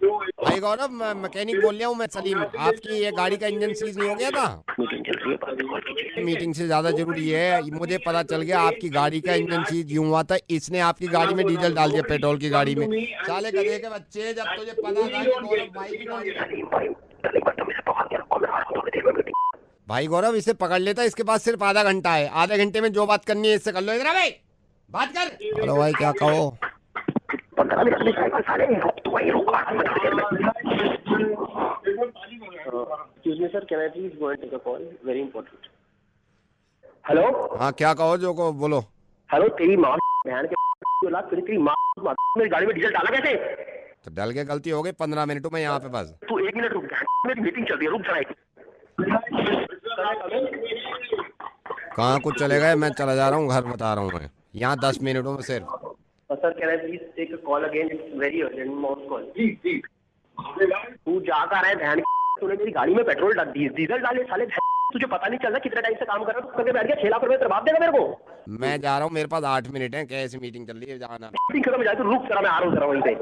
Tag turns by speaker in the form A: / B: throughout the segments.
A: भाई गौरव, मैं मैकेनिक बोल रहा हूँ। मैं सलीम, आपकी ये गाड़ी का इंजन सीज नहीं हो गया था?
B: मीटिंग चल रही है, बाद में कॉल कीजिए।
A: मीटिंग से ज्यादा जरूरी है, मुझे पता चल गया आपकी गाड़ी का इंजन सीज यूं हुआ था, इसने आपकी गाड़ी में डीजल डाल दिया, पेट्रोल की गाड़ी में। साले गधे के बच्चे, जब तुझे पता था कि गौरव भाई की गाड़ी। भाई गौरव, इसे पकड़ लेता, इसके पास सिर्फ आधा घंटा है। आधे घंटे में जो बात करनी है इससे कर लो। इधर आ भाई, बात कर। हेलो भाई, क्या कहो?
B: 15 मिनट में साइकिल साले तू वहीं रुक। Excuse me sir, can I please go and take a call, very important. Hello.
A: हाँ, क्या कहो, जो को बोलो।
B: हेलो, तेरी माँ बहन के औलाद, तेरी माँ मेरी गाड़ी में डीजल डाला कैसे?
A: तो डल के गलती हो गई। 15 मिनट में यहाँ पे बस।
B: तू 1 मिनट रुक, मेरी मीटिंग चल रही है, रुक जरा।
A: कहाँ कुछ चले गए? मैं चला जा रहा हूँ घर, बता रहा हूँ मैं यहाँ 10 मिनटों में सिर्फ।
B: Sir, can I please take a call again, it's very urgent mouth call. जी जी। तू जा कर रहा है बहन, तूने मेरी गाड़ी में पेट्रोल डाल डीजल डाले साले। तुझे पता नहीं चल रहा कितने टाइम से काम कर रहा हूँ, करके बैठ गया 6 लाख रुपए जवाब देगा मेरे को।
A: मैं जा रहा हूँ, मेरे पास 8 मिनट है। कैसी मीटिंग चल रही है, जाना।
B: मीटिंग खत्म हो जाए तो रुक जरा, मैं आ रहा हूँ जरा वहीं पे।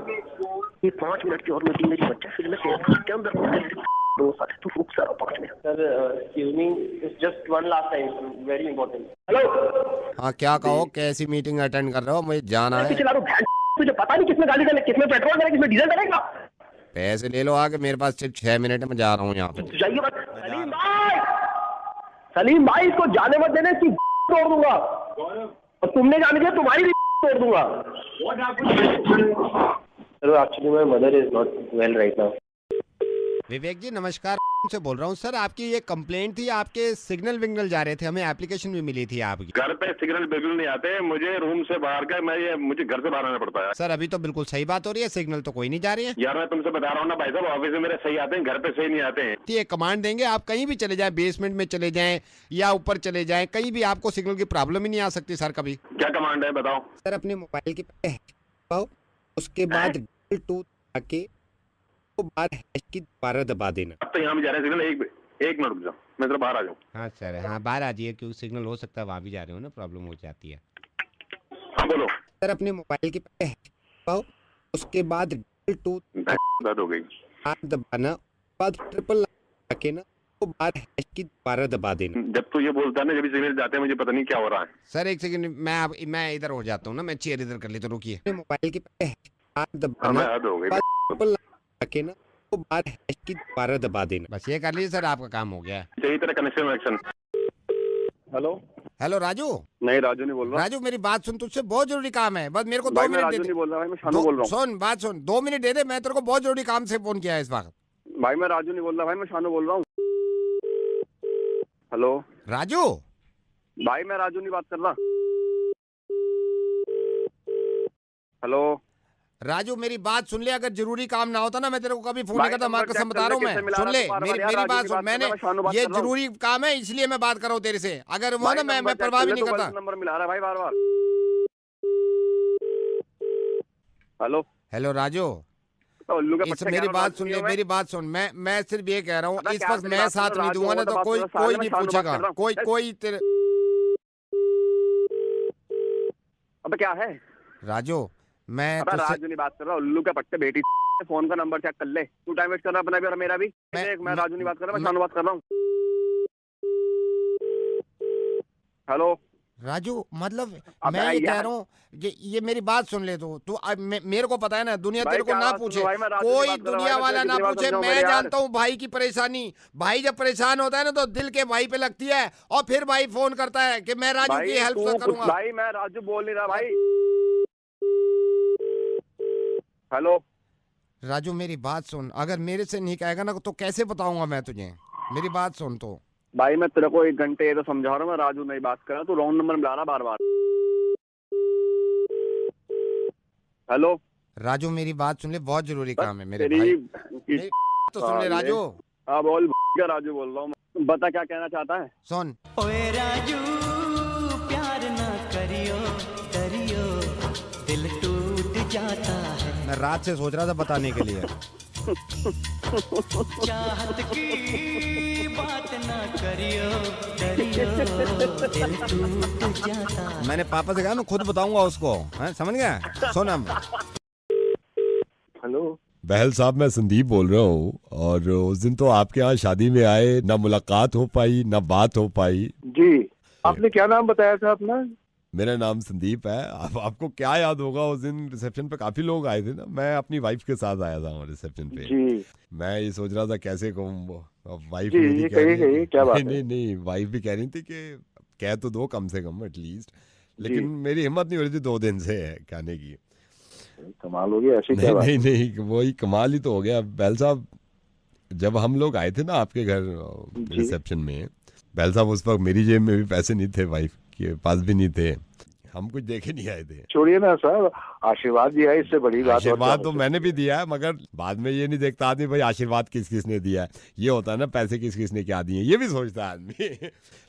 B: ये 5 मिनट की और मीटिंग मेरी बच्चा, फिर मैं के अंदर दो साथ तू रुक जरा 5 minute. Sir excuse me, it's just one last time, very important. Hello.
A: हाँ, क्या कहो, कैसी मीटिंग अटेंड कर रहे हो? मुझे जाना है।
B: तुझे पता नहीं किसमें गाड़ी डाले, किसमें पेट्रोल डाले, किसमें डीजल डालेगा।
A: पैसे ले लो आके, मेरे पास सिर्फ 6 मिनट है। मैं जा रहा हूँ यहाँ पे।
B: जाइए मत सलीम भाई, सलीम भाई इसको जाने मत देना, इसकी तोड़ दूंगा। और तुमने जाने दिया, तुम्हारी भी तोड़ दूंगा। Actually my mother is not well right now.
A: Vivek ji नमस्कार, से बोल रहा हूँ सर। आपकी ये कंप्लेंट थी, आपके सिग्नल विग्नल जा रहे थे, हमें एप्लीकेशन भी मिली थी आपकी।
C: घर पे सिग्नल बिल्कुल नहीं आते, मुझे रूम से बाहर का मुझे घर से बाहर आना पड़ता है।
A: सर अभी तो बिल्कुल सही बात हो रही है, सिग्नल तो कोई नहीं जा रही है।
C: यार मैं तुमसे बता रहा हूँ ना भाई साहब, ऑफिस में मेरे सही आते हैं, घर पे सही नहीं आते हैं।
A: ये कमांड देंगे, आप कहीं भी चले जाएं, बेसमेंट में चले जाएं या ऊपर चले जाएं, कहीं भी आपको सिग्नल की प्रॉब्लम ही नहीं आ सकती सर कभी।
C: क्या कमांड है बताओ?
A: सर अपने मोबाइल के पे उसके बाद टू आके बार हैश की दोबारा दबा देना।
C: अब तो यहाँ में जा रहे हैं सिग्नल, एक मिनट रुक जाओ, मैं जरा बाहर आ जाऊँ।
A: हाँ सर, हाँ बाहर आ जाइए, क्योंकि सिग्नल हो सकता है वहाँ भी जा रहे हो ना, प्रॉब्लम हो जाती है।
C: हाँ बोलो
A: सर अपने मोबाइल के पे उसके बाद टू
C: बात हो गई
A: दबाना, बाद ट्रिपल आके ना तो बार हैश की दोबारा दबा देना।
C: जब तू ये बोलता है ना, जब भी सिग्नल जाते हैं, मुझे पता नहीं क्या हो रहा है।
A: सर एक सेकंड, मैं इधर हो जाता हूँ ना, मैं चेयर इधर कर लेता हूँ, रुकिए। मोबाइल के पे दबाना,
C: हद हो गई।
A: ट्रिपल आके ना तो बार हैश की दोबारा दबा देना। बस ये कर लीजिए सर, आपका काम हो गया।
C: सही तरह कनेक्शन वनेक्शन। Hello
A: hello Raju.
C: नहीं, राजू नहीं बोल रहा।
A: राजू मेरी बात सुन, तुझसे बहुत जरूरी काम है, बस मेरे को 2
C: भाई,
A: मिनट दे
C: राजू
A: दे।
C: नहीं बोल रहा भाई, मैं शानू बोल रहा हूँ।
A: सुन बात सुन, 2 मिनट दे दे, मैं तेरे को बहुत जरूरी काम से फोन किया है इस वक्त।
C: भाई मैं राजू नहीं बोल रहा भाई, मैं शानू बोल रहा हूँ। हेलो
A: राजू।
C: भाई मैं राजू नहीं बात कर रहा। हेलो
A: राजू मेरी बात सुन ले, अगर जरूरी काम ना होता ना मैं तेरे को कभी फोन नहीं करता, मार कसम बता रहा हूँ मैं। सुन ले मेरी बात सुन, मैंने ये जरूरी काम है इसलिए मैं बात कर रहा हूँ तेरे से, अगर वो ना मैं परवाह भी नहीं करता।
C: नंबर मिला रहा है भाई बार बार। हेलो
A: हेलो राजू, मेरी बात सुन ले, मेरी बात सुन, मैं सिर्फ ये कह रहा हूँ, इस पर मैं साथ नहीं दूंगा ना तो कोई नहीं पूछेगा, कोई तेरे।
C: अब क्या है
A: राजू, मैं
C: राजू नहीं बात कर रहा, उल्लू के पट्टे बेटी, फोन का नंबर चेक कर ले। तू टाइम वेस्ट कर रहा अपना भी और मेरा भी। मैं राजू नहीं बात कर रहा, मैं शानू बात कर रहा हूँ। हेलो
A: राजू, मतलब मैं ये कह रहा हूँ, ये मेरी बात सुन ले। तू मेरे को पता है ना, दुनिया तेरे को ना पूछे, कोई दुनिया वाला ना पूछे, मैं जानता हूँ भाई की परेशानी। भाई जब परेशान होता है ना तो दिल के भाई पे लगती है, और फिर भाई फोन करता है कि मैं राजू की हेल्प करूंगा।
C: भाई मैं राजू बोल नहीं रहा भाई। हेलो
A: राजू मेरी बात सुन, अगर मेरे से नहीं कहेगा ना तो कैसे बताऊंगा मैं तुझे, मेरी बात सुन। तो
C: भाई मैं तेरे को 1 घंटे तो समझा रहा हूँ, मैं राजू नहीं बात कर रहा, तू रॉन्ग नंबर मिला रहा बार बार। हेलो
A: राजू मेरी बात सुन ले, बहुत जरूरी काम है मेरे भाई। तो सुन ले राजू।
C: हाँ बोल, क्या राजू बोल रहा हूँ, बता क्या कहना चाहता है।
A: सुन,
D: ओए राजू प्यार ना करियो करियो, दिल टूट जाता है।
A: मैं रात से सोच रहा था बताने के लिए।
D: चाहत की बात ना करियो करियो, दिल टूट जाता है।
A: मैंने पापा से कहा मैं खुद बताऊंगा उसको, है समझ गया। सुन हम।
C: हेलो
E: बहल साहब, मैं संदीप बोल रहा हूँ। और उस दिन तो आपके यहाँ शादी में आए, ना मुलाकात हो पाई ना बात हो पाई।
C: जी, आपने क्या नाम बताया था अपना?
E: मेरा नाम संदीप है। आपको क्या याद होगा, उस दिन रिसेप्शन पे काफी लोग आए थे ना, मैं अपनी वाइफ के साथ आया था रिसेप्शन पे।
C: जी,
E: मैं ये सोच रहा था कैसे कहूँ, वाइफ
C: जी,
E: मेरी
C: ये
E: कह रही
C: कहिए,
E: है
C: क्या बात है?
E: नहीं, वाइफ भी कह रही थी कि कह तो दो कम से कम एटलीस्ट, लेकिन
C: जी।
E: मेरी हिम्मत नहीं हो रही थी 2 दिन से कहने की।
C: कमाल हो गया, ऐसी क्या बात?
E: नहीं, वही कमाल ही तो हो गया। बैल साहब, जब हम लोग आए थे ना आपके घर
C: जी।
E: रिसेप्शन में, बैल साहब उस वक्त मेरी जेब में भी पैसे नहीं थे, वाइफ के पास भी नहीं थे, हम कुछ देखे नहीं आए थे।
C: छोड़िए ना सर, आशीर्वाद दिया है, इससे बड़ी बात और क्या
E: आशीर्वाद तो
C: हो
E: मैंने
C: सकती
E: भी दिया है, मगर बाद में ये नहीं देखता आदमी भाई आशीर्वाद किस किस ने दिया है। ये होता है ना पैसे किस किस ने क्या दिए, ये भी सोचता है आदमी।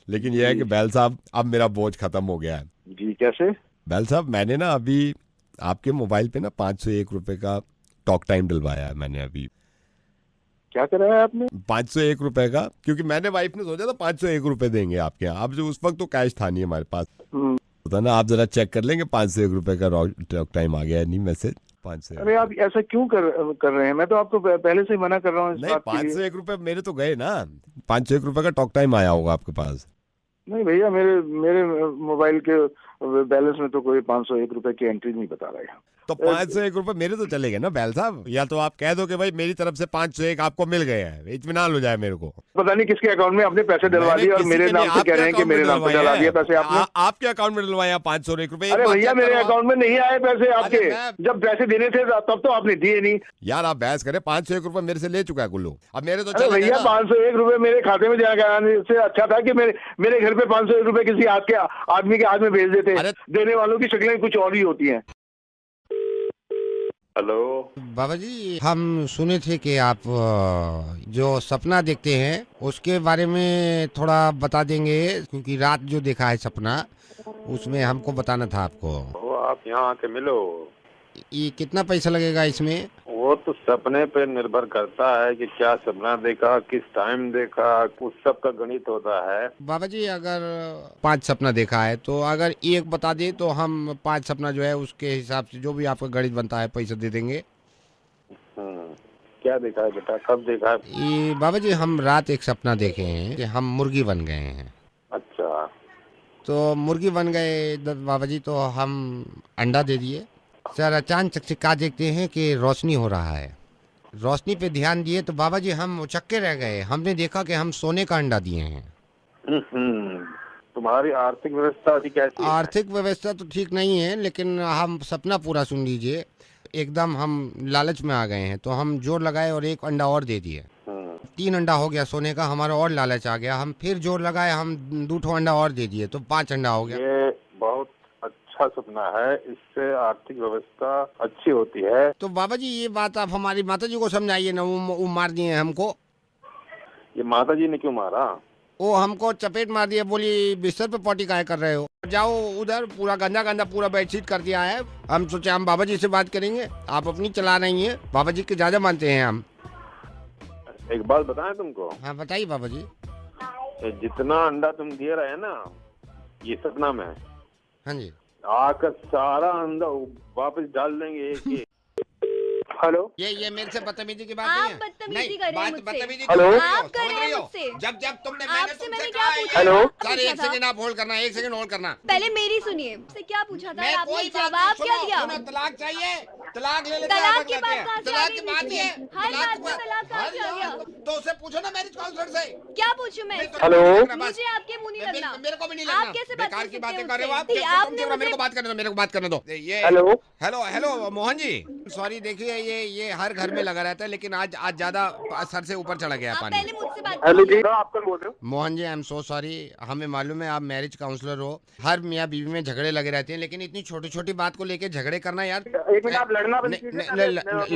E: लेकिन ये है कि बैल साहब, अब मेरा बोझ खत्म हो गया है।
C: है। जी, कैसे?
E: बैल साहब, मैंने ना अभी आपके मोबाइल पे ना 501 रुपए का टॉक टाइम डलवाया है मैंने अभी।
C: क्या कराया आपने?
E: 501 रुपए का, क्योंकि मैंने वाइफ ने सोचा था 501 रुपए देंगे आपके यहाँ। अब जो उस वक्त तो कैश था नहीं हमारे पास,
C: हम्म।
E: होता ना, आप जरा चेक कर लेंगे 501 रुपए का टॉक टाइम आ गया है नहीं मैसेज। 501
C: अरे आप ऐसा क्यों कर रहे हैं? मैं तो आपको पहले से ही मना कर रहा हूँ इस
E: नहीं,
C: बात के लिए।
E: 501 रुपए मेरे तो गए ना। 501 रुपए का टॉक टाइम आया होगा आपके पास।
C: नहीं भैया, मेरे मोबाइल के बैलेंस में तो कोई 501 रुपए की एंट्री नहीं बता रहा है।
E: तो 501 रुपए मेरे तो चले गए ना बैल साहब। या तो आप कह दो कि भाई मेरी तरफ से 501 आपको मिल गए हैं, इत्मीनान हो जाए मेरे को।
C: पता नहीं किसके अकाउंट में आपने पैसे डलवा
E: मैंने
C: दिए और
E: किसी
C: मेरे
E: के
C: नाम
E: नहीं,
C: से
E: आपके
C: कह रहे हैं कि
E: अकाउंट
C: मेरे
E: में
C: नाम पे डलवा दिए पैसे आपने।
E: आपके अकाउंट में डलवाया 501 रुपए।
C: अरे भैया, मेरे अकाउंट में नहीं आए पैसे आपके।
E: मैं-
C: जब पैसे देने थे तब तो आपने दिए नहीं।
E: यार आप बहस करें, 501 रुपए मेरे से ले चुका है कुल्लू, अब मेरे तो
C: अरे
E: चले गए
C: भैया,
E: ना।
C: 501 रुपए मेरे खाते में जाने से अच्छा था कि मेरे घर पे 501 रुपए किसी आदमी के हाथ में भेज देते।
E: अरे-
C: देने वालों की शक्लें कुछ और ही होती हैं। हेलो।
A: बाबा जी, हम सुने थे कि आप जो सपना देखते हैं उसके बारे में थोड़ा बता देंगे, क्योंकि रात जो देखा है सपना उसमें हमको बताना था आपको।
F: वो आप यहाँ आके मिलो।
A: ये कितना पैसा लगेगा इसमें?
F: वो तो सपने पे निर्भर करता है कि क्या सपना देखा, किस टाइम देखा, उस सब का गणित होता है।
A: बाबा जी, अगर 5 सपना देखा है तो अगर एक बता दे तो हम 5 सपना जो है उसके हिसाब से जो भी आपका गणित बनता है पैसा दे देंगे।
F: क्या देखा है बेटा, कब देखा है?
A: ये बाबा जी, हम रात एक सपना देखे हैं कि हम मुर्गी बन गए हैं।
F: अच्छा,
A: तो मुर्गी बन गए बाबा जी, तो हम अंडा दे दिए। सर अचानक से क्या देखते हैं कि रोशनी हो रहा है। रोशनी पे ध्यान दिए तो बाबा जी हम उचक्के रह गए। हमने देखा कि हम सोने का अंडा दिए हैं।
F: तुम्हारी आर्थिक व्यवस्था अभी कैसी है?
A: आर्थिक व्यवस्था तो ठीक नहीं है, लेकिन हम सपना पूरा सुन लीजिए। एकदम हम लालच में आ गए हैं, तो हम जोर लगाए और एक अंडा और दे दिए। 3 अंडा हो गया सोने का, हमारा और लालच आ गया। हम फिर जोर लगाए, हम 2 अंडा और दे दिए, तो 5 अंडा हो गया।
F: ये बहुत अच्छा सपना है, इससे आर्थिक व्यवस्था अच्छी होती है।
A: तो बाबा जी, ये बात आप हमारी माता जी को समझाइए ना। वो मार दिए हैं हमको।
F: ये माता जी ने क्यों मारा?
A: वो हमको चपेट मार दिया, बोली बिस्तर पे पॉटी काहे कर रहे हो, जाओ उधर। पूरा गंदा गंदा पूरा बेडशीट कर दिया है। हम सोचे हम बाबा जी से बात करेंगे, आप अपनी चला रही हैं। बाबा जी के ज्यादा मानते हैं हम।
F: एक बात बताएं तुमको।
A: हाँ बताइए बाबा जी।
F: ये जितना अंडा तुम दिए रहे ना ये सपना में,
A: हाँ जी।
F: आकर सारा अंडा वापस डाल देंगे एक एक।
C: हेलो।
A: ये मेरे से बदतमीजी की बात
G: आप
A: नहीं है।
G: बदतमीजी
A: नहीं,
G: कर रहे हैं
A: बात
G: मुझसे।
A: बदतमीजी
C: हेलो।
A: कर रही हो,
G: आप कर
A: समझ
G: रहे
A: रही
G: हैं
A: हो?
G: मुझसे।
A: जब तुमने
G: आपसे
A: मैंने तुमसे
G: मैंने
A: कहा
G: क्या
A: है
G: पूछा?
C: हेलो।
A: सर एक
G: पूछा था?
A: सेकंड आप होल्ड करना, 1 सेकंड होल्ड करना।
G: पहले मेरी सुनिए, से क्या पूछा था?
A: मैं
G: आपने
A: कोई बात
G: जवाब
A: नहीं,
G: क्या
A: सुनो,
G: दिया?
A: सुनो, तलाक चाहिए, तलाक ले लेते हैं,
G: तलाक
A: अलग
G: की
A: रहते
G: बात
A: हैं।
G: कहाँ से आ
A: तलाक
G: गई
A: की बात
G: बीच
A: ही है।
G: में? हर बात में तलाक कहाँ से आ गया?
A: तो उसे पूछो ना मैरिज काउंसलर से।
G: क्या पूछूं मैं?
C: हेलो।
G: मुझे आपके मुंह नहीं लगना।
A: मेरे को भी नहीं लगना।
G: आप कैसे बात
A: बेकार
G: कर
A: की
G: सकते
A: बातें
G: हैं
A: कर रहे हो आप।
G: मुझसे?
A: तुम
G: आपने
A: क्यों? मेरे को
G: मुझे-
A: बात करने दो, मेरे को बात करने दो। ये
C: hello.
A: Hello hello Mohan ji, sorry, देखिए ये हर घर में लगा रहता है, लेकिन आज ज्यादा सर से ऊपर चढ़ा गया है
G: आप
A: पानी।
G: पहले मुझसे बात
C: हेलो
G: कीजिए।
C: जी, आप कौन बोल रहे हो?
A: मोहन जी, आई एम सो सॉरी। हमें मालूम है आप मैरिज काउंसलर हो। हर मियाँ बीवी में झगड़े लगे रहते हैं, लेकिन इतनी छोटी छोटी बात को लेके झगड़े करना यार।
C: एक मिनट, आप लड़ना बंद कीजिए।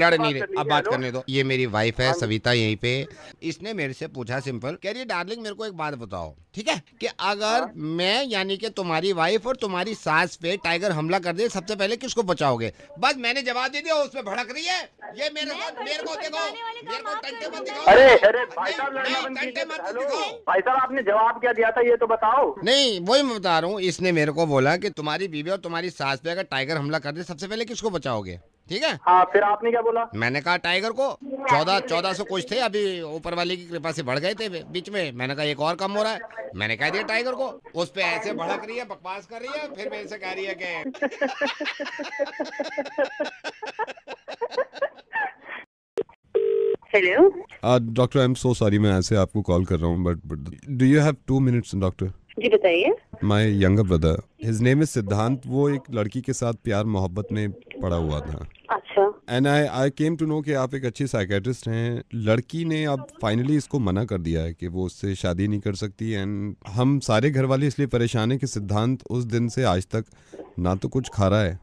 A: लड़ नहीं रहे, अब बात करने दो। ये मेरी वाइफ है सविता, यहीं पे। इसने मेरे से पूछा सिंपल, कह रही है डार्लिंग मेरे को एक बात बताओ, ठीक है, कि अगर मैं यानी कि तुम्हारी वाइफ और तुम्हारी सास पे टाइगर हमला कर दे, सबसे पहले किसको बचाओगे? बस मैंने जवाब दे दिया, उसमें भड़क रही है। ये मेरे को देखो, मेरे को टंटे मत दिखाओ।
C: अरे भाई साहब, लड़ना
A: नहीं,
C: बंद
A: टंटे
C: कीजिए।
A: मत
C: हेलो
A: दिखाओ।
C: भाई साहब, आपने जवाब क्या दिया था ये तो बताओ।
A: नहीं, वही मैं बता रहा हूँ। इसने मेरे को बोला कि तुम्हारी बीवी और तुम्हारी सास पे अगर टाइगर हमला कर दे, सबसे पहले किसको बचाओगे? ठीक है।
C: हाँ, फिर आपने क्या बोला?
A: मैंने कहा टाइगर को 1400 कुछ थे, अभी ऊपर वाले की कृपा से बढ़ गए थे बीच में। मैंने कहा एक और कम हो रहा है, मैंने कह दिया टाइगर को। उस पे ऐसे भड़क रही है, बकवास कर रही है, फिर मेरे से कह रही है कि
H: hello
E: doctor I am so sorry, मैं ऐसे आपको कॉल कर रहा हूँ, but do you have 2 minutes doctor?
H: जी बताइए।
E: My younger brother, his name is Siddhant, वो एक लड़की के साथ प्यार मोहब्बत में पड़ा हुआ था।
H: अच्छा।
E: And I came to know कि आप एक अच्छी साइकेट्रिस्ट हैं। लड़की ने अब फाइनली इसको मना कर दिया है कि वो उससे शादी नहीं कर सकती। एंड हम सारे घर वाले इसलिए परेशान हैं कि सिद्धांत उस दिन से आज तक ना तो कुछ खा रहा है,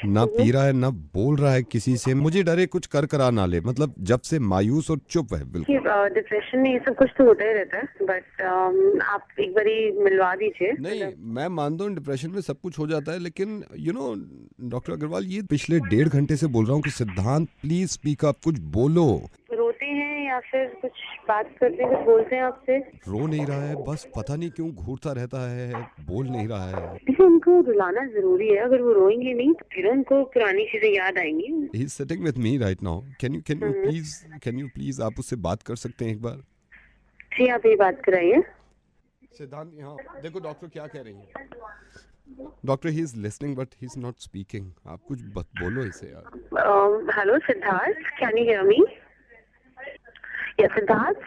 E: ना पी रहा है, ना बोल रहा है किसी से। मुझे डर है कुछ कर करा ना ले, मतलब जब से मायूस और चुप है बिल्कुल।
H: डिप्रेशन में ये सब कुछ तो होता ही रहता है, बट आप एक बारी मिलवा दीजिए।
E: नहीं, मैं मानता हूँ डिप्रेशन में सब कुछ हो जाता है, लेकिन यू नो डॉक्टर अग्रवाल, ये पिछले 1.5 घंटे से बोल रहा हूँ कि सिद्धांत प्लीज स्पीक अप, कुछ बोलो।
H: रोते हैं या फिर कुछ बात करते हैं, कुछ बोलते हैं आपसे?
E: रो नहीं रहा है, बस पता नहीं क्यों घूरता रहता है, बोल नहीं रहा है।
H: देखिए, उनको रुलाना जरूरी है, अगर वो रोएंगे नहीं तो फिर उनको पुरानी चीजें याद आएंगी।
E: He is sitting with me right now. Can you please आप उससे बात कर सकते हैं एक बार?
H: जी, आप ये बात कराइए।
E: सिद्धांत, यहाँ देखो डॉक्टर क्या कह रही है। Doctor, he is listening but he is not speaking. आप कुछ बोलो इसे यार।
H: Hello Siddharth, can you hear me? या सिद्धार्थ,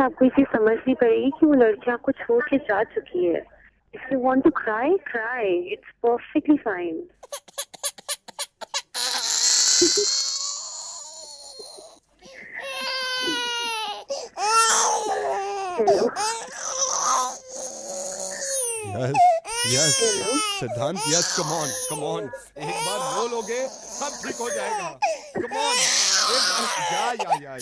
H: आपको ये चीज समझनी पड़ेगी कि वो लड़की आपको छोड़ के जा चुकी है। If you want to cry, cry, it's perfectly fine.
E: Yes Siddhant, yes, come on, एक बार बोलोगे सब ठीक हो जाएगा। Come on, yeah.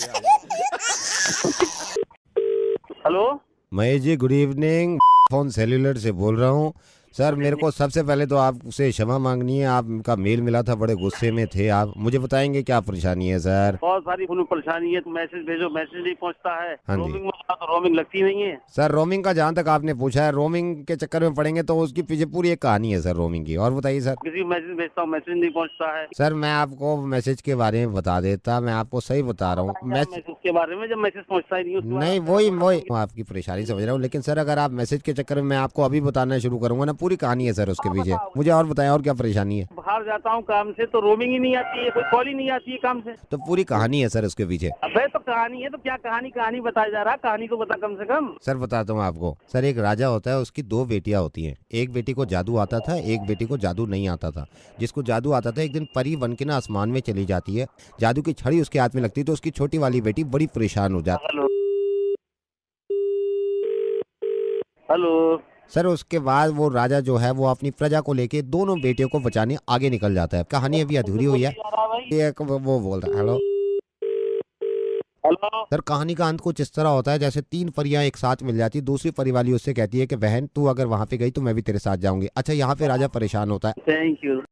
C: Hello
A: Mahesh ji, good evening. Phone cellular से बोल रहा हूँ। सर, मेरे को सबसे पहले तो आपसे क्षमा मांगनी है। आपका मेल मिला था, बड़े गुस्से में थे आप। मुझे बताएंगे क्या परेशानी है सर?
C: बहुत सारी परेशानी है, तो मैसेज भेजो, मैसेज नहीं पहुंचता है।
A: हाँ जी।
C: रोमिंग में तो रोमिंग लगती नहीं है
A: सर। रोमिंग का जहाँ तक आपने पूछा है, रोमिंग के चक्कर में पड़ेंगे तो उसकी पीछे पूरी एक कहानी है सर रोमिंग की। और बताइए सर।
C: किसी को मैसेज भेजता हूँ, मैसेज नहीं पहुंचता है।
A: सर, मैं आपको मैसेज के बारे में बता देता, मैं आपको सही बता रहा हूँ।
C: मैसेज के बारे में, जब मैसेज पहुंचता ही नहीं उसके
A: नहीं, वही आपकी परेशानी समझ रहा हूँ, लेकिन सर अगर आप मैसेज के चक्कर में मैं आपको अभी बताना शुरू करूंगा ना, पूरी कहानी है सर उसके पीछे। मुझे और बताएं, और क्या परेशानी है?
C: बाहर जाता हूँ काम से तो रोमिंग ही नहीं आती है, कोई कॉल ही नहीं आती है काम से।
A: तो पूरी कहानी है सर उसके पीछे।
C: अबे तो कहानी है तो क्या कहानी बताया जा रहा, कहानी तो बता कम से कम।
A: सर बताता हूँ आपको। सर, एक राजा होता है, उसकी 2 बेटियां होती हैं। एक बेटी को जादू आता था, एक बेटी को जादू नहीं आता था। जिसको जादू आता था, एक दिन परी बन के ना आसमान में चली जाती है। जादू की छड़ी उसके हाथ में लगती है, तो उसकी छोटी वाली बेटी बड़ी परेशान हो जाती है।
C: हेलो
A: सर, उसके बाद वो राजा जो है वो अपनी प्रजा को लेके दोनों बेटियों को बचाने आगे निकल जाता है। कहानी अभी अधूरी हुई है। एक वो बोल रहा है, हेलो सर। कहानी का अंत कुछ इस तरह होता है जैसे 3 परियां एक साथ मिल जाती। दूसरी परी वाली उससे कहती है कि बहन, तू अगर वहाँ पे गई तो मैं भी तेरे साथ जाऊंगी। अच्छा, यहाँ पे राजा परेशान होता है।
C: Thank you.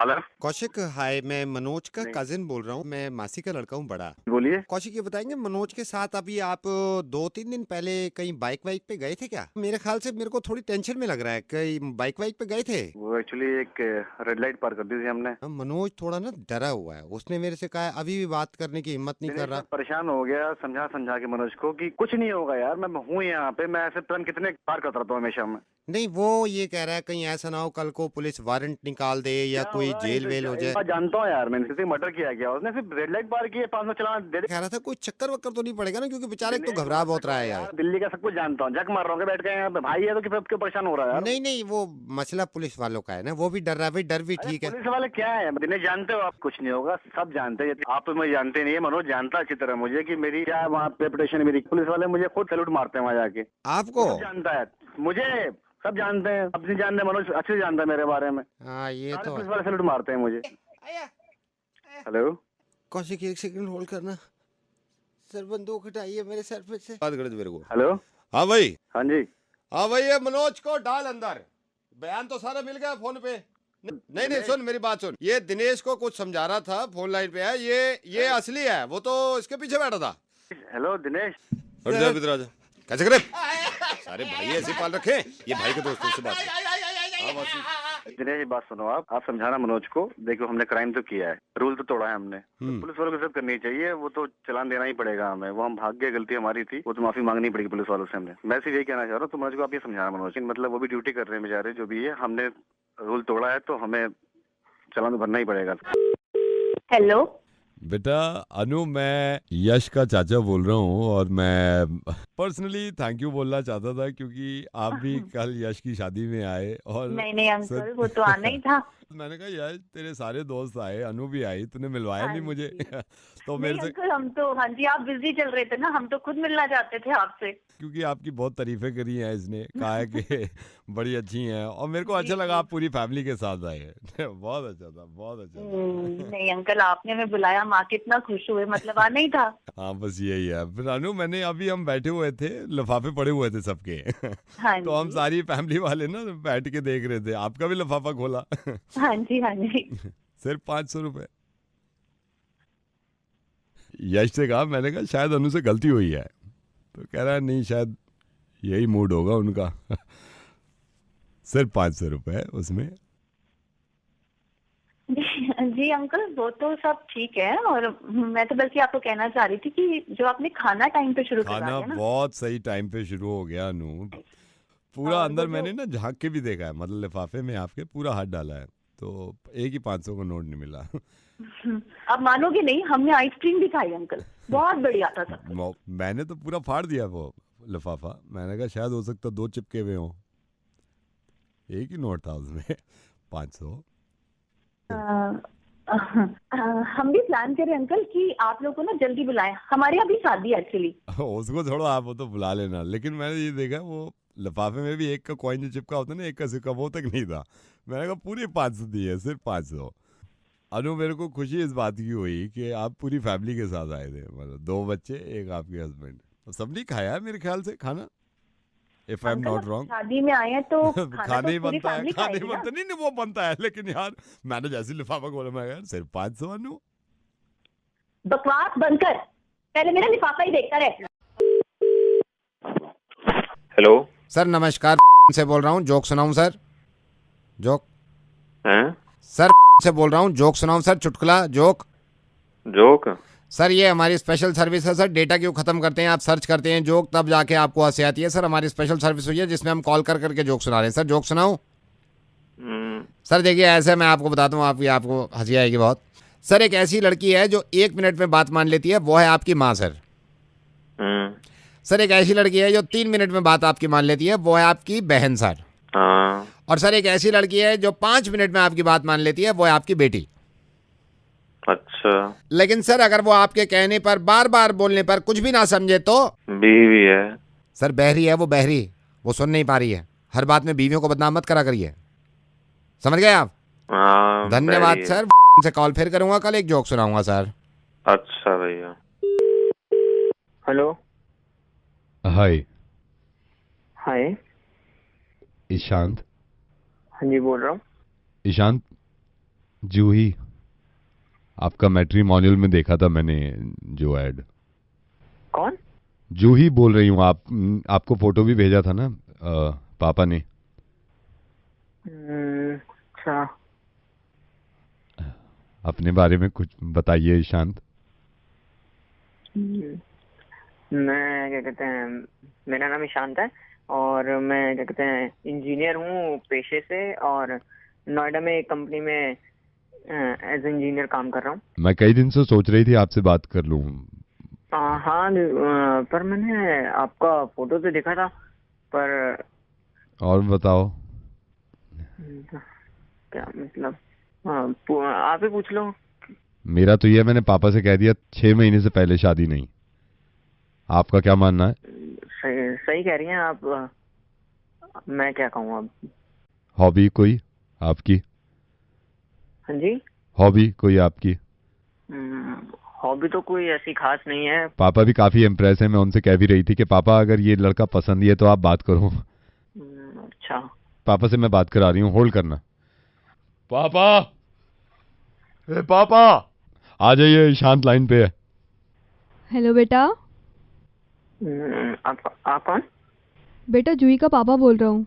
C: हेलो
A: कौशिक, हाय, मैं मनोज का कजिन बोल रहा हूँ। मैं मासी का लड़का हूँ बड़ा।
C: बोलिए।
A: कौशिक, ये बताएंगे मनोज के साथ अभी आप 2-3 दिन पहले कहीं बाइक वाइक पे गए थे क्या? मेरे ख्याल से मेरे को थोड़ी टेंशन में लग रहा है। कहीं बाइक वाइक पे गए थे?
C: वो एक्चुअली एक रेड लाइट पार कर दी थी हमने।
A: मनोज थोड़ा ना डरा हुआ है। उसने मेरे से कहा अभी भी बात करने की हिम्मत नहीं कर रहा।
C: परेशान हो गया, समझा के मनोज को कि कुछ नहीं होगा यार, मैं हूँ यहाँ पे। मैं ऐसे प्लान कितने पार करता रहता हूँ हमेशा मैं।
A: नहीं, वो ये कह रहा है कहीं ऐसा ना हो कल को पुलिस वारंट निकाल दे या कोई जेल वेल हो जाए।
C: जानता हूँ यार, मैंने किसी मर्डर किया गया, उसने सिर्फ रेड लाइट पार की, 500 चलाना दे दे।
A: कह रहा था कोई चक्कर वक्कर तो नहीं पड़ेगा ना, क्योंकि बेचारे तो घबरा बहुत रहा है यार।
C: दिल्ली का सब कुछ जानता हूँ, जग मार रहा हूँ बैठ के यहाँ पे। भाई है तो क्यों परेशान हो रहा है यार?
A: नहीं, वो मसला पुलिस वालों का है ना, वो भी डर रहा है। भाई, डर भी ठीक है।
C: पुलिस वाले क्या है, दिनेश जानते हो आप? कुछ नहीं होगा, सब जानते हैं। आप तो मुझे जानते नहीं है, मनोज जानता अच्छी तरह मुझे कि मेरी क्या वहाँ रेपुटेशन मेरी। पुलिस वाले मुझे खुद सैल्यूट मारते हैं वहाँ जाके।
A: आपको
C: जानता है मुझे, सब जानते हैं। अब नहीं जानते, मनोज अच्छे से जानता है मेरे बारे में।
A: हाँ, ये तो
C: पुलिस वाले सैल्यूट मारते हैं मुझे। हेलो
A: कौशिक, 1 सेकंड होल्ड करना। सर, बंदूक हटाइए मेरे सर पे से।
E: बात कर दे मेरे को।
C: हेलो।
E: हाँ भाई।
C: हाँ जी।
E: हाँ भाई, ये मनोज को डाल अंदर। बयान तो सारा मिल गया फोन पे। नहीं, सुन मेरी बात सुन। ये दिनेश को कुछ समझा रहा था, फोन लाइन पे है। ये असली है, वो तो इसके पीछे बैठा था।
C: हेलो दिनेश।
E: हट जा इधर, आजा। कैसे करे? सारे भाई ऐसे पाल रखे। ये भाई के दोस्तों से बात।
C: दिनेश ये बात सुनो, आप समझाना मनोज को। देखो हमने क्राइम तो किया है, रूल तो तोड़ा है हमने, तो पुलिस वालों की सब करनी चाहिए। वो तो चलान देना ही पड़ेगा हमें, वो हम भाग गए, गलती हमारी थी, वो तो माफी मांगनी पड़ेगी पुलिस वालों से हमें। मैं सिर्फ यही कहना चाह रहा हूँ, तो मनोज को आप ये समझाना मनोज, मतलब वो भी ड्यूटी कर रहे हैं बेचारे, जो भी है, हमने रूल तोड़ा है तो हमें चलान तो भरना ही पड़ेगा।
H: हेलो
E: बेटा अनु, मैं यश का चाचा बोल रहा हूँ और मैं पर्सनली थैंक यू बोलना चाहता था क्योंकि आप भी कल यश की शादी में आए और
H: नहीं अंकल, वो तो आना ही था।
E: मैंने कहा यश तेरे सारे दोस्त आए, अनु भी आई, तूने मिलवाया नहीं मुझे। तो मेरे से
H: अंकल हम तो, हाँ जी, आप बिजी चल रहे थे ना, हम तो खुद मिलना चाहते थे आपसे।
E: क्योंकि आपकी बहुत तारीफें करी हैं इसने, कहा है कि बड़ी अच्छी हैं और मेरे को अच्छा लगा आप पूरी फैमिली के साथ आए हैं। बहुत अच्छा था, बहुत अच्छा था।
H: नहीं अंकल, आपने हमें बुलाया, माँ कितना खुश हुए, मतलब आना ही था।
E: हाँ बस यही है। फिर अनु मैंने अभी हम बैठे हुए थे, लिफाफे पड़े हुए थे सबके।
H: हाँ
E: तो हम सारी फैमिली वाले ना बैठ के देख रहे थे, आपका भी लिफाफा खोला।
H: हाँ जी हाँ जी।
E: सिर्फ 500 रुपए। यश से कहा, मैंने कहा शायद अनु से गलती हुई है, तो कह रहा है नहीं शायद यही मूड होगा उनका। सिर्फ 500 रुपए उसमें।
H: जी अंकल, वो तो सब ठीक है, और मैं तो बल्कि आपको कहना चाह रही थी कि जो आपने खाना टाइम पे शुरू करा
E: खाना
H: दिया ना,
E: बहुत सही टाइम पे शुरू हो गया अनु। पूरा अंदर मैंने ना झांक के भी देखा है, मतलब लिफाफे में आपके पूरा हाथ डाला है, तो एक ही 500 का नोट नहीं मिला।
H: आप मानोगे नहीं, हमने आइसक्रीम भी खाई अंकल, बहुत बढ़िया था सब।
E: मैंने तो पूरा फाड़ दिया वो लिफाफा, मैंने कहा शायद हो सकता 2 चिपके हुए हों, एक ही नोट था उसमें। 500।
H: हम भी प्लान करें अंकल कि आप लोग को ना जल्दी बुलाएं, हमारे यहाँ भी शादी है एक्चुअली।
E: उसको छोड़ो, आप वो तो बुला लेना, लेकिन मैंने ये देखा वो लिफाफे में भी एक का कॉइन जो चिपका होता है ना, एक का सिक्का, वो तक नहीं था। मैंने कहा पूरी 500 दी है, सिर्फ 500। अनु मेरे को खुशी इस बात की हुई कि आप पूरी फैमिली के साथ आए थे, मतलब 2 बच्चे, एक आपके हस्बैंड, सबने खाया है मेरे ख्याल से खाना, if I am not wrong.
H: शादी में आए हैं तो
E: खाने ही
H: तो पूरी
E: बनता है,
H: फैमिली
E: खाने ही
H: खाएगी ना।
E: बनता नहीं, वो बनता है, लेकिन यार मैंने जैसे लिफाफा खोला, मैं यार सिर्फ 500 अनु।
H: बकवास बंद कर, पहले मेरा लिफाफा ही देखता रहे।
F: हेलो
A: सर नमस्कार, से बोल रहा हूँ, जोक सुनाऊं सर? जोक
F: हैं?
A: सर से बोल रहा हूँ, जोक सुनाऊं सर? चुटकुला जोक।
F: जोक?
A: सर ये हमारी स्पेशल सर्विस है सर, डेटा क्यों खत्म करते हैं, आप सर्च करते हैं जोक, तब जाके आपको हंसी आती है सर। हमारी स्पेशल सर्विस हुई है जिसमें हम कॉल कर करके जोक सुना रहे हैं सर। जोक सुनाऊं? सर देखिए ऐसे मैं आपको बताता हूँ, आपको हंसी आएगी बहुत। सर एक ऐसी लड़की है जो 1 मिनट में बात मान लेती है, वो है आपकी माँ सर। सर एक ऐसी लड़की है जो 3 मिनट में बात आपकी मान लेती है, वो है आपकी बहन सर। और सर एक ऐसी लड़की है जो 5 मिनट में आपकी बात मान लेती है, वो है आपकी बेटी।
F: अच्छा।
A: लेकिन सर अगर वो आपके कहने पर, बार बार बोलने पर कुछ भी ना समझे तो?
F: बीवी है।
A: सर बहरी है वो, बहरी, वो सुन नहीं पा रही है। हर बात में बीवियों को बदनाम मत करा करिए, समझ गए आप? धन्यवाद सर, से कॉल फिर करूंगा कल, एक जोक सुनाऊंगा सर।
F: अच्छा भैया।
B: हेलो।
E: हाय।
B: हाय।
E: ईशांत।
B: हाँ जी बोल रहा हूँ।
E: ईशांत, जूही, आपका मैट्रिमोनियल में देखा था मैंने जो ऐड।
B: कौन?
E: जूही बोल रही हूँ, आपको फोटो भी भेजा था ना पापा ने।
B: अच्छा।
E: अपने बारे में कुछ बताइए ईशांत।
B: मैं क्या कहते हैं, मेरा नाम ईशांत है और मैं क्या कहते हैं इंजीनियर हूँ पेशे से, और नोएडा में एक कंपनी में एज इंजीनियर काम कर रहा हूँ।
E: मैं कई दिन से सोच रही थी आपसे बात कर लूँ।
B: हाँ, पर मैंने आपका फोटो तो देखा था, पर
E: और बताओ।
B: क्या मतलब, आप ही पूछ लो।
E: मेरा तो ये, मैंने पापा से कह दिया 6 महीने से पहले शादी नहीं। आपका क्या मानना है?
B: सही कह रही हैं आप, मैं क्या कहूँ अब।
E: हॉबी कोई आपकी?
B: हाँ जी।
E: हॉबी कोई आपकी?
B: हॉबी तो कोई ऐसी खास नहीं है।
E: पापा भी काफी इम्प्रेस है, मैं उनसे कह भी रही थी कि पापा अगर ये लड़का पसंद ही है तो आप बात करो।
B: अच्छा।
E: पापा से मैं बात करा रही हूँ, होल्ड करना। पापा, पापा आ जाइए, शांत लाइन पे है।
G: हेलो बेटा।
B: आप कौन?
G: बेटा जूही का पापा बोल रहा हूँ।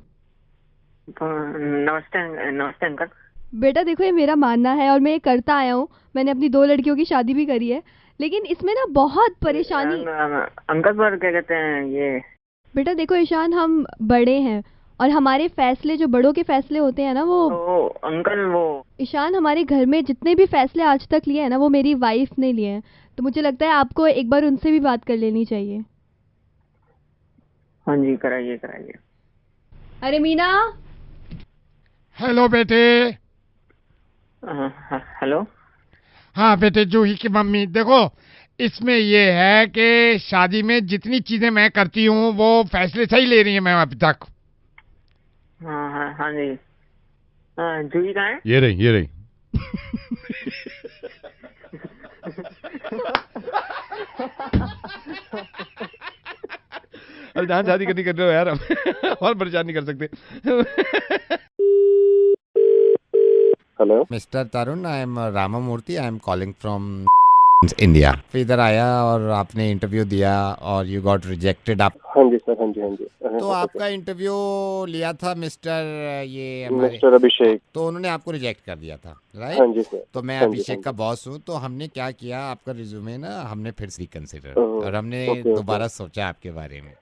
H: नमस्ते नमस्ते अंकल।
G: बेटा देखो, ये मेरा मानना है और मैं ये करता आया हूँ। मैंने अपनी 2 लड़कियों की शादी भी करी है, लेकिन इसमें ना बहुत परेशानी।
H: अंकल पर क्या कहते हैं ये।
G: बेटा देखो ईशान, हम बड़े हैं और हमारे फैसले, जो बड़ों के फैसले होते हैं ना, वो
H: तो अंकल वो
G: ईशान, हमारे घर में जितने भी फैसले आज तक लिए हैं ना, वो मेरी वाइफ ने लिए हैं। तो मुझे लगता है आपको एक बार उनसे भी बात कर लेनी चाहिए।
H: हाँ जी, कराइए कराइए।
G: अरे मीना।
A: हेलो बेटे।
H: हेलो।
A: हाँ बेटे, जूही की मम्मी। देखो, इसमें ये है कि शादी में जितनी चीजें मैं करती हूँ वो फैसले सही ले रही है मैम अभी तक।
H: हाँ हाँ हाँ जी। जूही कहाँ है?
E: ये रही अरे जहाँ शादी करनी कर रहे हो यार, हम और परेशान नहीं कर सकते।
F: Hello
A: mister Tarun, I am Ramamurthy, I am calling from India. इधर आया और आपने इंटरव्यू दिया और यू गॉट रिजेक्टेड। आप
F: हाँ जी सर, हाँ जी हाँ जी।
A: तो आपका इंटरव्यू लिया था
F: मिस्टर अभिषेक,
A: तो उन्होंने आपको रिजेक्ट कर दिया था, राइट?
F: हाँ जी सर।
A: तो मैं
F: हाँ जी,
A: अभिषेक
F: हाँ
A: का बॉस हूँ, तो हमने क्या किया, आपका रिज्यूमे ना हमने फिर से रिकंसिडर
F: ओह,
A: और हमने
F: ओके, ओके।
A: दोबारा सोचा आपके बारे में।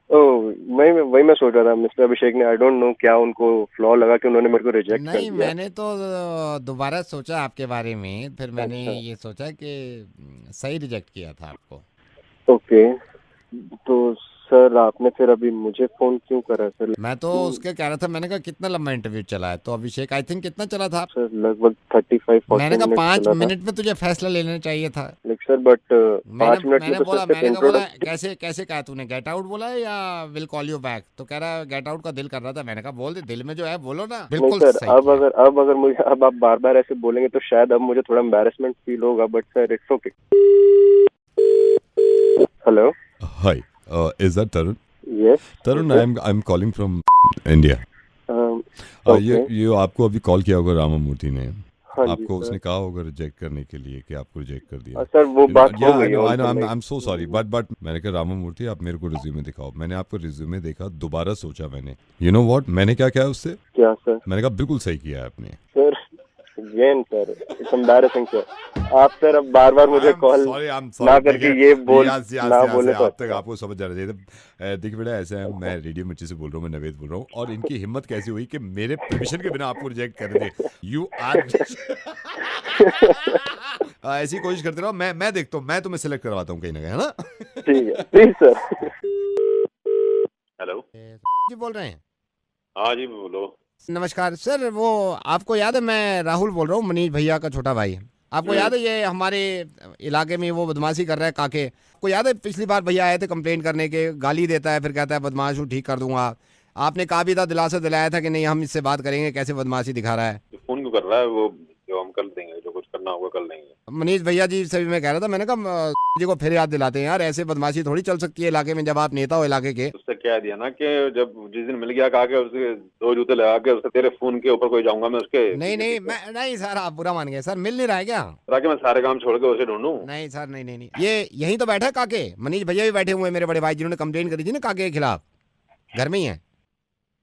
F: वही मैं सोच रहा था, मिस्टर अभिषेक ने आई डोंट नो क्या उनको फ्लॉ लगा कि उन्होंने मेरे को रिजेक्ट कर
A: नहीं,
F: दिया।
A: मैंने तो दोबारा सोचा आपके बारे में, फिर मैंने
F: अच्छा।
A: ये सोचा कि सही रिजेक्ट किया था आपको।
F: ओके, तो सर आपने फिर अभी मुझे फोन क्यों करा सर?
A: मैं तो उसके कह रहा था, मैंने कहा कितना लंबा इंटरव्यू चला है, तो अभिषेक आई थिंक कितना चला था?
F: सर लगभग 35-40
A: मैंने कहा
F: मिनट
A: 5
F: चला था।
A: मिनट में तुझे फैसला लेना चाहिए था।
F: लाइक सर बट 5 मिनट
A: मैंने
F: में तो
A: बोला
F: सर सिर्फ इंट्रोडक्शन।
A: कैसे कैसे कहा तूने, गेट आउट बोला है या विल कॉल यू बैक? तो कह रहा है गेट आउट का दिल कर रहा था। मैंने कहा बोल दे, दिल में जो है बोलो ना।
F: नहीं
A: बिल्कुल
F: सर,
A: सही
F: अब
A: किया।
F: अगर मुझे अब आप बार बार ऐसे बोलेंगे तो शायद अब मुझे थोड़ा एम्बैरेसमेंट फील होगा, but sir it's okay. Hello,
E: Hi, is that Tarun?
F: Yes
E: Tarun, I'm calling from India. ये आपको अभी कॉल किया होगा रामामूर्ति ने।
F: हाँ जी
E: आपको
F: सर।
E: उसने कहा होगा रिजेक्ट करने के लिए कि आपको रिजेक्ट कर दिया।
F: सर वो बात हो
E: Yeah, I
F: गई
E: know,
F: है उनसे,
E: I'm so sorry, but मैंने कहा रामामूर्ति आप मेरे को रिज्यूमे दिखाओ। मैंने आपको रिज्यूमे देखा, दोबारा सोचा मैंने, you know what, मैंने क्या किया उससे?
F: क्या सर?
E: मैंने कहा बिल्कुल सही किया है आपने।
F: Sir again sir it's embarrassing sir. आप सर अब बार बार मुझे कॉल ना करके ये बोल ना बोले तो
E: अब तक आपको समझ जाना चाहिए। देखिए बेटा, ऐसा है, मैं रेडियो मिर्ची से बोल रहा हूँ, मैं नवेद बोल रहा हूँ, और इनकी हिम्मत कैसी हुई कि मेरे परमिशन के बिना आपको रिजेक्ट कर दे। यू आर ऐसी कोशिश करते रहो, मैं देखता हूँ, मैं तुम्हें सिलेक्ट करवाता हूँ कहीं ना कहीं, है ना?
F: ठीक है, प्लीज सर।
C: हेलो
A: जी बोल रहे हैं?
C: हाँ जी बोलो।
A: नमस्कार सर, वो आपको याद है, मैं राहुल बोल रहा हूँ, मनीष भैया का छोटा भाई। आपको याद है ये हमारे इलाके में वो बदमाशी कर रहा है काके? आपको याद है पिछली बार भैया आए थे कंप्लेन करने के, गाली देता है फिर कहता है बदमाश हूँ, ठीक कर दूंगा। आपने कहा भी था, दिलासा दिलाया था कि नहीं हम इससे बात करेंगे, कैसे बदमाशी दिखा रहा है।
C: फोन क्यों कर रहा है? वो जो हम कर देंगे, जो कुछ करना होगा कर लेंगे।
A: मनीष भैया जी से भी मैं कह रहा था, मैंने कहा जी को फिर याद दिलाते हैं यार, ऐसे बदमाशी थोड़ी चल सकती है इलाके में जब आप नेता हो इलाके के।
C: उससे कह दिया ना कि जब जिस दिन मिल गया कहा के उसके 2 जूते लगा के उसके तेरे फोन के ऊपर कोई जाऊंगा मैं उसके।
A: नहीं मैं नहीं सर, आप बुरा मान गए सर, मिल नहीं रहा है क्या?
C: ताकि मैं सारे काम छोड़ के उसे ढूंढूं।
A: नहीं सर, नहीं ये यहीं तो बैठा है काके, मनीष भैया भी बैठे हुए हैं, मेरे बड़े भाई जिन्होंने कंप्लेन करी थी ना काके के खिलाफ, घर में ही है।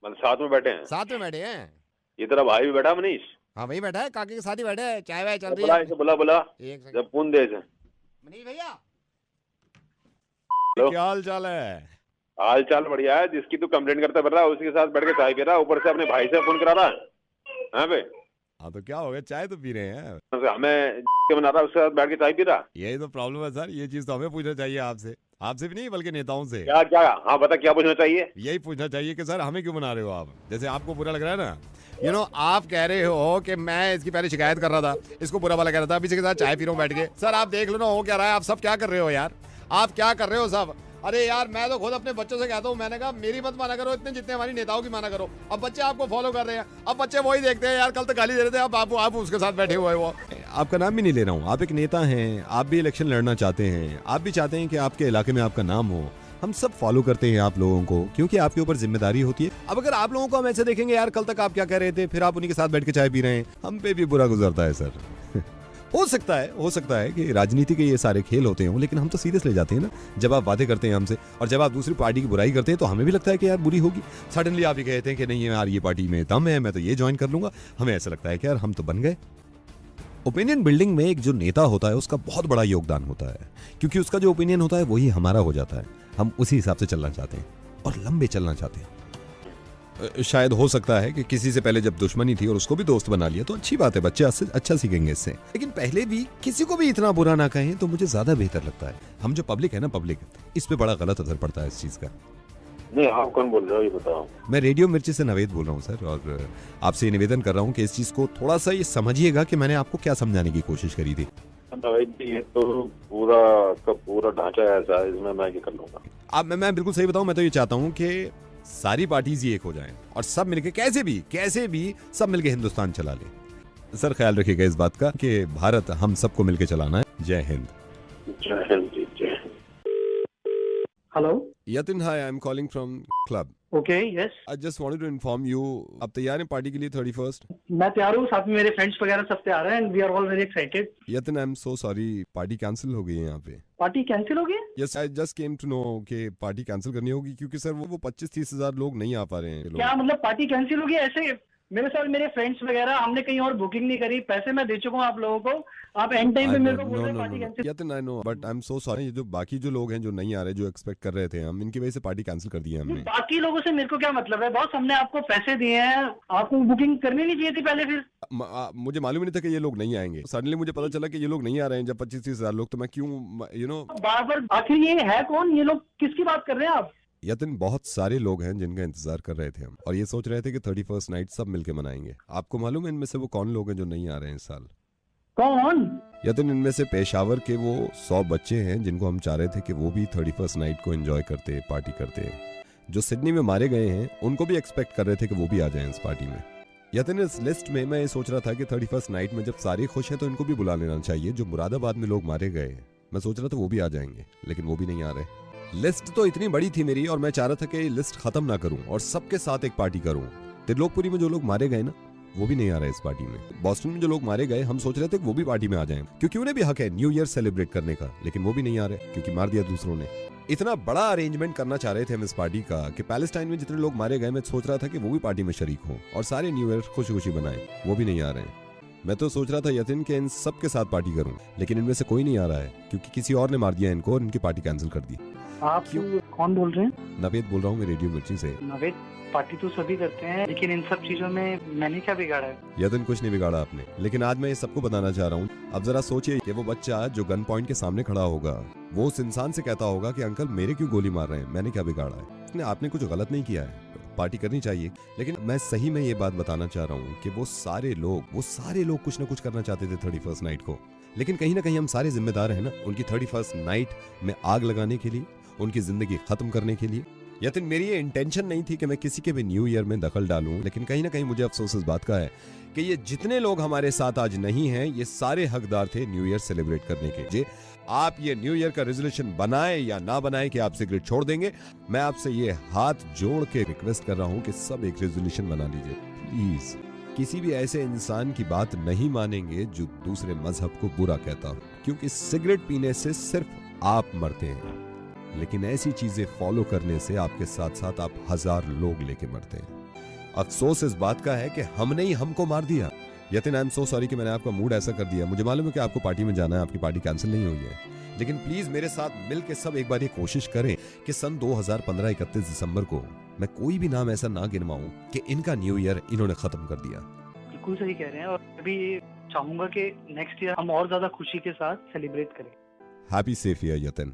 C: मतलब साथ में बैठे हैं?
A: साथ में बैठे हैं।
C: ये तेरा भाई भी बैठा मनीष?
A: हाँ वही बैठा है, काके के साथ ही बैठा है, चाय वाय चल रही
C: बुला
A: है।
C: इसे, बुला
A: एक सेकंड।
C: जब फोन दे इसे।
A: मनीष भैया
E: क्या हाल चाल है?
C: हाल चाल बढ़िया है। जिसकी तू कंप्लेंट करता फिर रहा है उसी के साथ बैठ के चाय पी रहा है, ऊपर से अपने भाई से फोन करा रहा है। हाँ बे,
E: हाँ तो क्या हो गया, चाय तो पी रहे हैं।
C: हमें बना रहा है, उसके साथ बैठ के चाय पी रहा।
E: यही तो प्रॉब्लम है सर, ये चीज तो हमें पूछना चाहिए आपसे भी नहीं बल्कि नेताओं से।
C: क्या क्या? हाँ बता, क्या पूछना चाहिए?
E: यही पूछना चाहिए कि सर हमें क्यों बना रहे हो आप? जैसे आपको बुरा लग रहा है ना, आप कह रहे हो कि मैं इसकी पहले शिकायत कर रहा था, इसको बुरा वाला कह रहा था, अभी इसके साथ चाय पी रहा हूँ बैठ के। सर आप देख लो ना हो क्या रहा है, आप सब क्या कर रहे हो यार, आप क्या कर रहे हो सब? अरे यार मैं तो खुद अपने बच्चों से कहता हूँ, मैंने कहा मेरी मत माना करो इतने जितने हमारी नेताओं की माना करो। अब बच्चे आपको फॉलो कर रहे हैं, अब बच्चे वही देखते हैं यार, कल तक गाली दे रहे थे, अब आप उसके साथ बैठे हुए हो। आपका नाम भी नहीं ले रहा हूँ, आप एक नेता हैं, आप भी इलेक्शन लड़ना चाहते हैं, आप भी चाहते हैं कि आपके इलाके में आपका नाम हो। हम सब फॉलो करते हैं आप लोगों को, क्योंकि आपके ऊपर जिम्मेदारी होती है। अब अगर आप लोगों को हम ऐसे देखेंगे यार, कल तक आप क्या कह रहे थे, फिर आप उन्हीं के साथ बैठ के चाय पी रहे हैं, हम पे भी बुरा गुजरता है सर। हो सकता है कि राजनीति के ये सारे खेल होते हैं, लेकिन हम तो सीरियस ले जाते हैं ना जब आप वादे करते हैं हमसे, और जब आप दूसरी पार्टी की बुराई करते हैं तो हमें भी लगता है कि यार बुरी होगी। सडनली आप ये कहते हैं कि नहीं यार ये पार्टी में दम है, मैं तो ये ज्वाइन कर लूंगा, हमें ऐसा लगता है कि यार हम तो बन गए। ओपिनियन बिल्डिंग में एक जो नेता होता है उसका बहुत बड़ा योगदान होता है, क्योंकि उसका जो ओपिनियन होता है वही हमारा हो जाता है। हम उसी हिसाब से चलना चाहते हैं और लंबे चलना चाहते हैं। शायद हो सकता है कि किसी से पहले जब दुश्मनी थी और उसको भी दोस्त बना लिया तो अच्छी बात है, बच्चे अच्छा सीखेंगे इससे। लेकिन पहले भी किसी को भी इतना बुरा ना कहें तो मुझे ज्यादा बेहतर लगता है। हम जो पब्लिक है ना, पब्लिक इस पे बड़ा गलत असर पड़ता है इस चीज का।
F: नहीं, आप कौन बोल रहे हो ये बताओ।
E: मैं रेडियो मिर्ची से नवेद बोल रहा हूँ सर, और आपसे ये निवेदन कर रहा हूँ कि इस चीज को थोड़ा सा ये समझिएगा कि मैंने आपको क्या समझाने की कोशिश करी थी।
F: नवेद जी, ये तो पूरा ढांचा ऐसा है, इसमें मैं क्या कर लूंगा।
E: अब मैं बिल्कुल सही बताऊं, मैं तो ये चाहता हूं कि सारी पार्टीज ही एक हो जाएं और सब मिलके कैसे भी सब मिलके हिंदुस्तान चला लें। सर ख्याल रखिएगा इस बात का कि भारत हम सबको मिलके चलाना है। जय हिंद।
F: जय हिंद जी, जय हिंद।
I: Hello
E: Yatin, hi, I am calling from club.
I: Okay, yes.
E: I just wanted to inform you, आप तैयार हैं पार्टी के लिए 31st?
I: मैं तैयार हूँ, साथ में मेरे फ्रेंड्स वगैरह सब तैयार हैं and we are all very excited.
E: Yatin, I am so sorry, party cancel हो गई है यहाँ पे।
I: पार्टी कैंसिल हो गई?
E: Yes, I just came to know कि पार्टी कैंसिल करनी होगी क्योंकि सर वो 25-30 हजार लोग नहीं आ पा रहे हैं।
I: क्या मतलब पार्टी कैंसिल होगी? ऐसे मेरे साथ मेरे फ्रेंड्स वगैरह, हमने कहीं और बुकिंग नहीं करी, पैसे मैं दे चुका हूँ आप लोगों को, आप एंड टाइम पे मेरे को बोल रहे हैं party cancel.
E: Yatin, I know, but I am so sorry. ये जो बाकी जो लोग हैं जो नहीं आ रहे, जो एक्सपेक्ट कर रहे थे हम, इनकी वजह से पार्टी कैंसिल कर दी है हमने।
I: बाकी लोगों से मेरे को क्या मतलब है बॉस, हमने आपको पैसे दिए हैं, आपको बुकिंग करनी नहीं चाहिए थी पहले? फिर
E: मुझे मालूम नहीं था कि ये लोग नहीं आएंगे। सडनली मुझे पता चला कि ये लोग नहीं आ रहे हैं जब 25-30 हजार लोग, तो मैं क्यों
I: बार बार आखिर ये है कौन? ये लोग किसकी बात कर रहे हैं आप?
E: यतिन, बहुत सारे लोग हैं जिनका इंतजार कर रहे थे हम, और ये सोच रहे थे कि 31st नाइट सब मिलके मनाएंगे। आपको मालूम है इनमें से वो कौन लोग हैं जो नहीं आ रहे हैं इस साल?
I: कौन?
E: यतिन, इनमें से पेशावर के वो 100 बच्चे हैं जिनको हम चाह रहे थे कि वो भी 31st नाइट को एंजॉय करते, पार्टी करते। जो सिडनी में मारे गए हैं उनको भी एक्सपेक्ट कर रहे थे कि वो भी आ जाएं इस पार्टी में। यतिन, इस लिस्ट में मैं ये सोच रहा था कि 31st नाइट में जब सारे खुश हैं तो इनको भी बुला लेना चाहिए। जो मुरादाबाद में लोग मारे गए, मैं सोच रहा था वो भी आ जाएंगे, लेकिन वो भी नहीं आ रहे। लिस्ट तो इतनी बड़ी थी मेरी, और मैं चाह रहा था कि लिस्ट खत्म ना करूं और सबके साथ एक पार्टी करूं। त्रिलोकपुरी में जो लोग मारे गए ना, वो भी नहीं आ रहे इस पार्टी में। बॉस्टन में जो लोग मारे गए, हम सोच रहे थे कि वो भी पार्टी में आ जाएं, क्योंकि उन्हें भी हक है न्यू ईयर सेलिब्रेट करने का, लेकिन वो भी नहीं आ रहे क्योंकि मार दिया दूसरों ने। इतना बड़ा अरेंजमेंट करना चाह रहे थे हम इस पार्टी का कि पैलेस्टाइन में जितने लोग मारे गए, मैं सोच रहा था कि वो भी पार्टी में शरीक हों और सारे न्यू ईयर खुशी खुशी बनाएं। वो भी नहीं आ रहे हैं। मैं तो सोच रहा था यतिन के इन सब के साथ पार्टी करूं, लेकिन इनमें से कोई नहीं आ रहा है क्योंकि किसी और ने मार दिया इनको और इनकी पार्टी कैंसिल कर दी।
I: आप कौन बोल रहे हैं?
E: नवेद बोल रहा हूँ मैं रेडियो मिर्ची से।
I: नवेद, पार्टी तो सभी करते हैं, लेकिन इन सब चीजों में मैंने क्या बिगाड़ा है?
E: यतिन, कुछ नहीं बिगाड़ा आपने, लेकिन आज मैं ये सबको बताना चाह रहा हूँ। अब जरा सोचिए कि वो बच्चा जो गन पॉइंट के सामने खड़ा होगा, वो उस इंसान से कहता होगा कि अंकल मेरे क्यों गोली मार रहे हैं, मैंने क्या बिगाड़ा है? आपने कुछ गलत नहीं किया है, पार्टी करनी चाहिए। लेकिन मैं सही में ये बात बताना चाह रहा हूँ कि वो सारे लोग कुछ ना कुछ करना चाहते थे 31st नाइट को, लेकिन कहीं ना कहीं हम सारे जिम्मेदार हैं ना उनकी 31st नाइट में आग लगाने के लिए, उनकी जिंदगी खत्म करने के लिए। यतिन, मेरी ये इंटेंशन नहीं थी कि मैं किसी के भी न्यू ईयर में दखल डालूं, लेकिन कहीं ना कहीं मुझे अफसोस इस बात का है कि ये जितने लोग हमारे साथ आज नहीं हैं, ये सारे हकदार थे न्यू ईयर सेलिब्रेट करने के। आप ये न्यू ईयर का रेजोल्यूशन बनाए या ना बनाए कि आप सिगरेट छोड़ देंगे, मैं आपसे ये हाथ जोड़ के रिक्वेस्ट कर रहा हूँ कि सब एक रेजोल्यूशन बना लीजिए प्लीज। किसी भी ऐसे इंसान की बात नहीं मानेंगे जो दूसरे मजहब को बुरा कहता हो, क्योंकि सिगरेट पीने से सिर्फ आप मरते हैं, लेकिन ऐसी चीजें फॉलो करने से आपके साथ साथ आप 1000 लोग लेके मरते हैं। अफसोस इस बात का है कि हमने ही हमको मार दिया। Yatin, I am so sorry कि मैंने आपका मूड ऐसा कर दिया। मुझे मालूम है कि आपको पार्टी में जाना है, आपकी पार्टी कैंसिल नहीं हुई है, लेकिन प्लीज मेरे साथ मिलकर सब एक बार ये कोशिश करें कि सन 2015 31 दिसंबर को मैं कोई भी नाम ऐसा ना गिनवाऊं कि इनका न्यू ईयर इन्होंने खत्म कर दिया।
I: बिल्कुल सही कह रहे हैं, और अभी चाहूंगा कि नेक्स्ट ईयर हम और ज्यादा खुशी के साथ सेलिब्रेट करें।
E: Happy safe year Yatin.